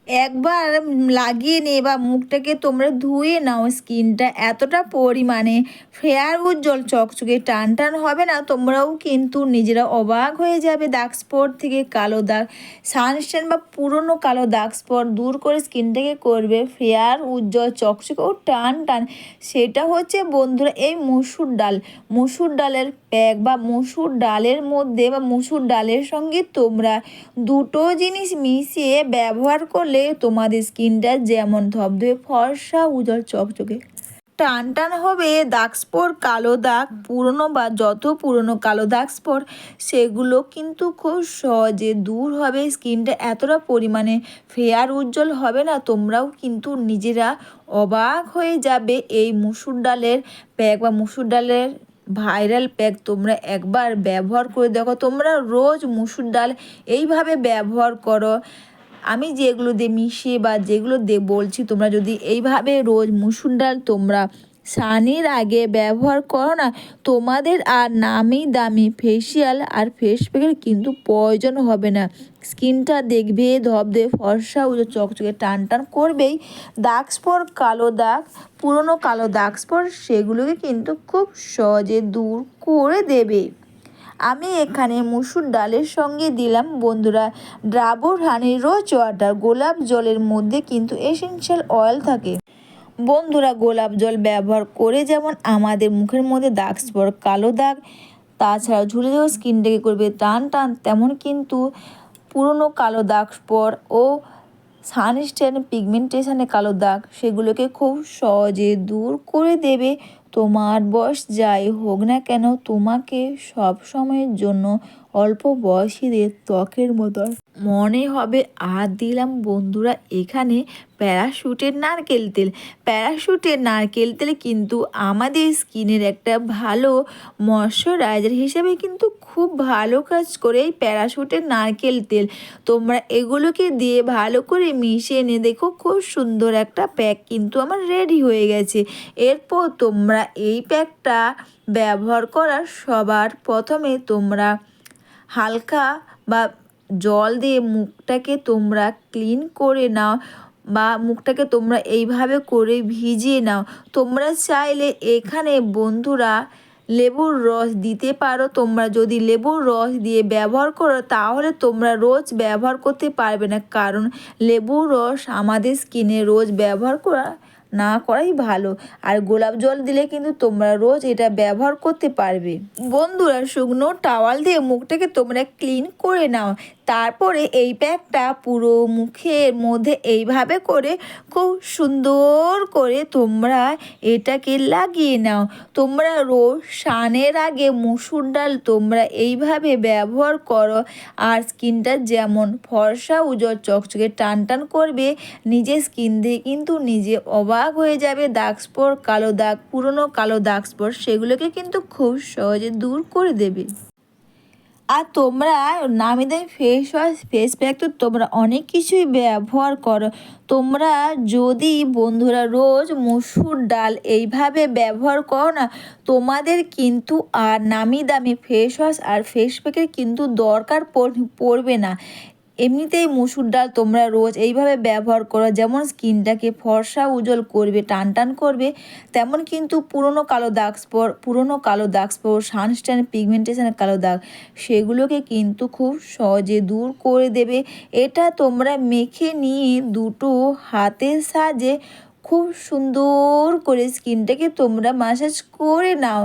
একবার লাগিয়ে নিয়ে বা মুখটাকে তোমরা ধুয়ে নাও, স্কিনটা এতটা পরিমাণে ফেয়ার উজ্জ্বল চকচকে টান টান হবে না, তোমরাও কিন্তু নিজেরা অবাক হয়ে যাবে। দাগ স্পট থেকে কালো দাগ, সানস্ক্রিন বা পুরনো কালো দাগ স্পট দূর করে স্কিনটাকে করবে ফেয়ার উজ্জ্বল চকচকে ও টান টান। সেটা হচ্ছে বন্ধুরা এই মসুর ডাল, মসুর ডালের প্যাক বা মসুর ডালের মধ্যে বা মসুর ডালের সঙ্গে তোমরা দুটো জিনিস মিশিয়ে ব্যবহার করলে তোমাদের স্কিনটা যেমন ধবধবে ফর্সা উজ্জ্বল চকচকে টান টান হবে। দাগ স্পট কালো দাগ পুরনো বা যত পুরনো কালো দাগ স্পট সেগুলো কিন্তু খুব সহজে দূর হবে। স্কিনটা এতটা পরিমাণে ফেয়ার উজ্জ্বল হবে না, তোমরাও কিন্তু নিজেরা অবাক হয়ে যাবে। এই মুসুর ডালের প্যাক বা মুসুর ডালের ভাইরাল প্যাক তোমরা একবার ব্যবহার করে দেখো। তোমরা রোজ মুসুর ডাল এইভাবে ব্যবহার করো। আমি যেগুলো দিয়ে মিশিয়ে বা যেগুলো দিয়ে বলছি, তোমরা যদি এইভাবে রোজ মুসুর ডাল তোমরা স্নানের আগে ব্যবহার করো না, তোমাদের আর নামি দামি ফেসিয়াল আর ফেস প্যাকের কিন্তু প্রয়োজন হবে না। স্কিনটা দেখবে ধবধবে ফর্সা উজ্জ্বল চকচকে টান টান করবেই। দাগ স্পট কালো দাগ পুরনো কালো দাগ স্পট সেগুলোকে কিন্তু খুব সহজে দূর করে দেবে। আমি এখানে মুসুর ডালের সঙ্গে দিলাম বন্ধুরা ডাবর হানি রোজ ওয়াটার। গোলাপ জলের মধ্যে কিন্তু এসেনশিয়াল অয়েল থাকে বন্ধুরা। গোলাপ জল ব্যবহার করে যেমন আমাদের মুখের মধ্যে দাগ স্পট কালো দাগ তাছাড়াও ঝুলে যাওয়া স্কিনটাকে করবে টান টান, তেমন কিন্তু পুরনো কালো দাগ স্পট ও সানস্ক্রিন পিগমেন্টেশনে কালো দাগ সেগুলোকে খুব সহজে দূর করে দেবে। তোমার বয়স যাই হোক না কেন, তোমাকে সব সময়ের জন্য অল্প বয়সীদের ত্বকের মতো মনে হবে। আর দিলাম বন্ধুরা এখানে প্যারাশুটের নারকেল তেল। প্যারাশুটের নারকেল তেল কিন্তু আমাদের স্কিনের একটা ভালো ময়শ্চারাইজার হিসেবে কিন্তু খুব ভালো কাজ করে এই প্যারাশুটের নারকেল তেল। তোমরা এগুলোকে দিয়ে ভালো করে মিশিয়ে নিয়ে দেখো, খুব সুন্দর একটা প্যাক কিন্তু আমার রেডি হয়ে গেছে। এরপর তোমরা এই প্যাকটা ব্যবহার করার সবার প্রথমে তোমরা হালকা বা জল দিয়ে মুখটাকে তোমরা ক্লিন করে নাও বা মুখটাকে তোমরা এইভাবে করে ভিজিয়ে নাও। তোমরা চাইলে এখানে বন্ধুরা লেবুর রস দিতে পারো। তোমরা যদি লেবুর রস দিয়ে ব্যবহার করো তাহলে তোমরা রোজ ব্যবহার করতে পারবে না, কারণ লেবুর রস আমাদের স্কিনে রোজ ব্যবহার করা না করাই ভালো। আর গোলাপ জল দিলে কিন্তু তোমরা রোজ এটা ব্যবহার করতে পারবে। বন্ধুরা শুকনো টাওয়াল দিয়ে মুখটাকে তোমরা ক্লিন করে নাও। তারপরে এই প্যাকটা পুরো মুখের মধ্যে এইভাবে করে খুব সুন্দর করে তোমরা এটাকে লাগিয়ে নাও। তোমরা রোজ স্নানের আগে মসুর ডাল তোমরা এইভাবে ব্যবহার করো আর স্কিনটা যেমন ফর্সা উজ্জ্বল চকচকে টান টান করবে, নিজের স্কিন দিয়ে কিন্তু নিজে অবাক হয়ে যাবে। দাগ স্পট কালো দাগ পুরনো কালো দাগ স্পট সেগুলোকে কিন্তু খুব সহজে দূর করে দেবে। আর তোমরা নামি দামি ফেস ওয়াশ ফেস প্যাক তো তোমরা অনেক কিছুই ব্যবহার করো। তোমরা যদি বন্ধুরা রোজ মসুর ডাল এইভাবে ব্যবহার করো না, তোমাদের কিন্তু আর নামি দামি ফেস ওয়াশ আর ফেস প্যাকের কিন্তু দরকার পড়বে না। এমনিতেই মসুর ডাল তোমরা রোজ এইভাবে ব্যবহার করো, যেমন স্কিনটাকে ফর্সা উজ্জ্বল করবে টান টান করবে, তেমন কিন্তু পুরনো কালো দাগ স্পট সানস্ক্রিন পিগমেন্টেশনের কালো দাগ সেগুলোকে কিন্তু খুব সহজে দূর করে দেবে। এটা তোমরা মেখে নিয়ে দুটো হাতের সাহায্যে খুব সুন্দর করে স্কিনটাকে তোমরা মাসাজ করে নাও।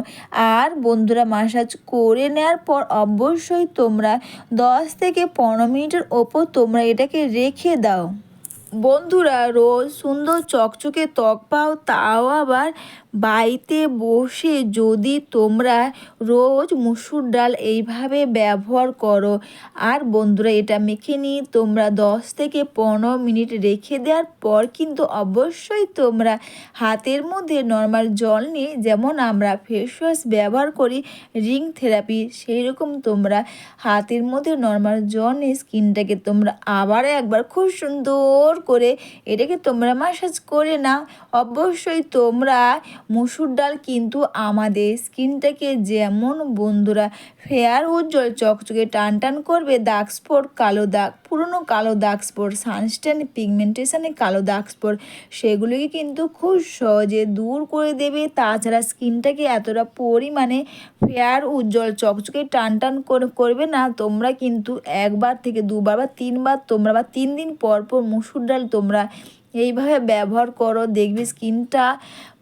আর বন্ধুরা মাসাজ করে নেওয়ার পর অবশ্যই তোমরা 10 থেকে 15 মিনিটের ওপর তোমরা এটাকে রেখে দাও। বন্ধুরা রোজ সুন্দর চকচকে ত্বক পাও, তাও আবার বাড়িতে বসে যদি তোমরা রোজ মসুর ডাল এইভাবে ব্যবহার করো। আর বন্ধুরা এটা মেখে নিয়ে তোমরা 10 থেকে 15 মিনিট রেখে দেওয়ার পর কিন্তু অবশ্যই তোমরা হাতের মধ্যে নর্মাল জল নিয়ে, যেমন আমরা ফেস ওয়াশ ব্যবহার করি রিং থেরাপি, সেই রকম তোমরা হাতের মধ্যে নর্মাল জল নিয়ে স্কিনটাকে তোমরা আবার একবার খুব সুন্দর করে এটাকে তোমরা মাসাজ করে নাও। অবশ্যই তোমরা মসুর ডাল কিন্তু আমাদের স্কিনটাকে যেমন বন্ধুরা ফেয়ার উজ্জ্বল চকচকে টান টান করবে, দাগ স্পট কালো দাগ, পুরনো কালো দাগ স্পট, সানস্টেন পিগমেন্টেশনে কালো দাগ স্পট সেগুলিকে কিন্তু খুব সহজে দূর করে দেবে। তাছাড়া স্কিনটাকে এতটা পরিমাণে ফেয়ার উজ্জ্বল চকচকে টান টান করবে না। তোমরা কিন্তু একবার থেকে দুবার বা তিনবার তোমরা বা 3 দিন পর পর মসুর ডাল তোমরা এইভাবে ব্যবহার করো, দেখবে স্কিনটা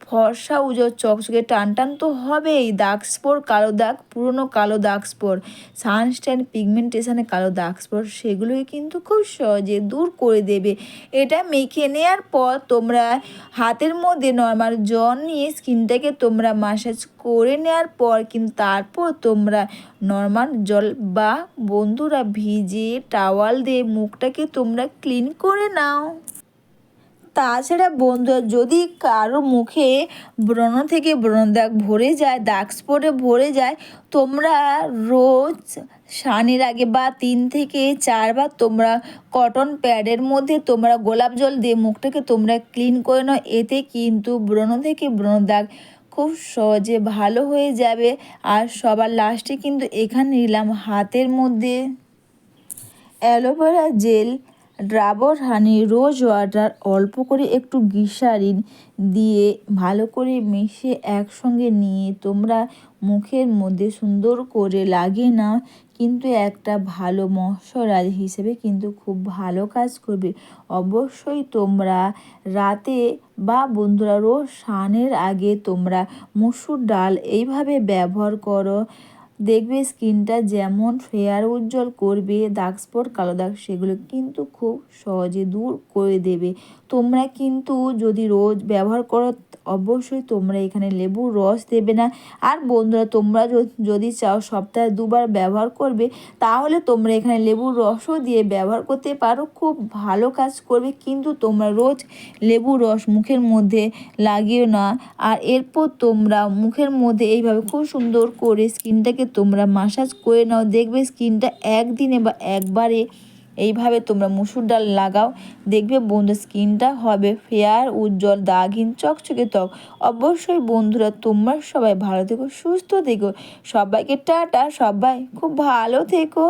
ফর্সা উজ্জ্বল চকচকে টান টান তো হবেই। দাগ স্পট কালো দাগ, পুরনো কালো দাগ স্পট, সানস্টেন পিগমেন্টেশনে কালো দাগ স্পট সেগুলোকে কিন্তু খুব সহজে দূর করে দেবে। এটা মেখে নেওয়ার পর তোমরা হাতের মধ্যে নর্মাল জল নিয়ে স্কিনটাকে তোমরা মাসাজ করে নেওয়ার পর কিন্তু তারপর তোমরা নর্মাল জল বা বন্ধুরা ভিজে টাওয়াল দিয়ে মুখটাকে তোমরা ক্লিন করে নাও। তাছাড়া বন্ধুরা যদি কারো মুখে ব্রণ থেকে ব্রণ দাগ ভরে যায়, দাগ স্পটে ভরে যায়, তোমরা রোজ স্নানের আগে বা 3 থেকে 4 বার তোমরা কটন প্যাডের মধ্যে তোমরা গোলাপ জল দিয়ে মুখটাকে তোমরা ক্লিন করে নাও। এতে কিন্তু ব্রণ থেকে ব্রণ দাগ খুব সহজে ভালো হয়ে যাবে। আর সবার লাস্টে কিন্তু এখানে নিলাম হাতের মধ্যে অ্যালোভেরা জেল, ডাবর হানি, রোজ ওয়াটার, অল্প করে একটু গ্লিসারিন দিয়ে ভালো করে মিশিয়ে একসঙ্গে নিয়ে তোমরা মুখের মধ্যে সুন্দর করে লাগিয়ে নাও। কিন্তু একটা ভালো ময়শ্চারাইজার হিসেবে কিন্তু খুব ভালো কাজ করবে। অবশ্যই তোমরা রাতে বা বন্ধুরা রোজ স্নানের আগে তোমরা মসুর ডাল এইভাবে ব্যবহার করো, দেখবে স্কিনটা যেমন ফেয়ার উজ্জ্বল করবে, দাগ স্পট কালো দাগ সেগুলো কিন্তু খুব সহজে দূর করে দেবে। তোমরা কিন্তু যদি রোজ ব্যবহার করো অবশ্যই তোমরা এখানে লেবুর রস দেবে না। আর বন্ধুরা তোমরা যদি চাও সপ্তাহে 2 বার ব্যবহার করবে তাহলে তোমরা এখানে লেবুর রসও দিয়ে ব্যবহার করতে পারো, খুব ভালো কাজ করবে। কিন্তু তোমরা রোজ লেবুর রস মুখের মধ্যে লাগিও না। আর এরপর তোমরা মুখের মধ্যে এইভাবে খুব সুন্দর করে স্কিনটাকে তোমরা মাসাজ করে নাও, দেখবে স্কিনটা একদিনে বা একবারে এইভাবে তোমরা মসুর ডাল লাগাও, দেখবে বন্ধু স্কিনটা হবে ফেয়ার উজ্জ্বল দাগহীন চকচকে ত্বক। অবশ্যই বন্ধুরা তোমরা সবাই ভালো থেকো, সুস্থ থেকো। সবাইকে টাটা, সবাই খুব ভালো থেকো।